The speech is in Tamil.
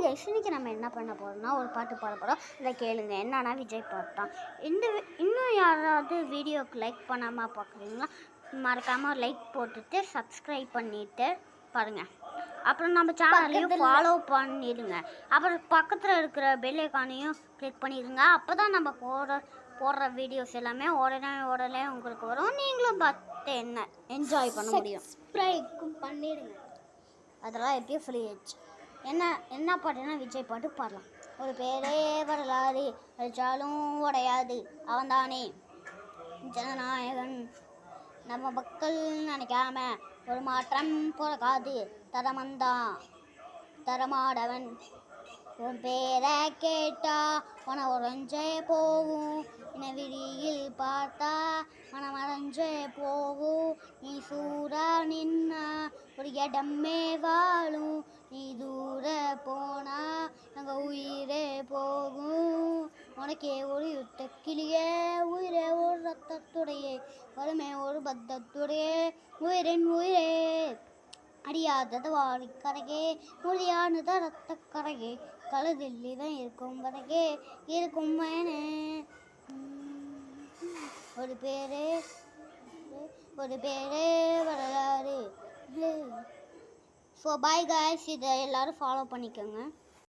கைஸ், இன்னைக்கு நம்ம என்ன பண்ண போகிறோம்னா ஒரு பாட்டு பாட போகிறோம். இதை கேளுங்க. என்னன்னா விஜய் பாட்டு தான். இன்னும் யாராவது வீடியோக்கு லைக் பண்ணாமல் பார்க்குறீங்களா? மறக்காமல் லைக் போட்டுட்டு சப்ஸ்கிரைப் பண்ணிவிட்டு பாருங்கள். அப்புறம் நம்ம சேனலையும் ஃபாலோ பண்ணிடுங்க. அப்புறம் பக்கத்தில் இருக்கிற பெல் ஐகானையும் கிளிக் பண்ணிடுங்க. அப்போ தான் நம்ம போடுற வீடியோஸ் எல்லாமே உடனே உங்களுக்கு வரும். நீங்களும் பார்த்து என்ஜாய் பண்ண முடியும். சப்ஸ்கிரைப் பண்ணிடுங்க. அதெல்லாம் எப்பயும் ஃப்ரீ ஆயிடுச்சு. என்ன பாட்டுன்னா விஜய் பாட்டு பாடலாம். ஒரு பேரே வரலாறு அடித்தாலும் உடையாது, அவன்தானே ஜனநாயகன். நம்ம மக்கள் நினைக்காம ஒரு மாற்றம் பிறக்காது, தரமாடவன். உன் பேரை கேட்டா உன உறைஞ்சே போகும், விழியில் பார்த்தா மனமறைஞ்சே போகும். நீ சூறா நின்னா ஒரு இடமே வாழும், நீ தூர போனா எங்கள் உயிரே போகும். உனக்கே ஒரு யுத்த கிளியே, உயிரே ஒரு ரத்தத்துடையே, வறுமை ஒரு பத்தத்துடையே, உயிரின் உயிரே அடியாதது வாடிக்கரையே, மொழியானத ரத்த கரையே, கலதில்லி தான் இருக்கும் வரையே இருக்கும் மேனே. ஒரு பேரே வரலாறு. ஸோ பாய் காய்ஸ், இதை எல்லோரும் ஃபாலோ பண்ணிக்கோங்க.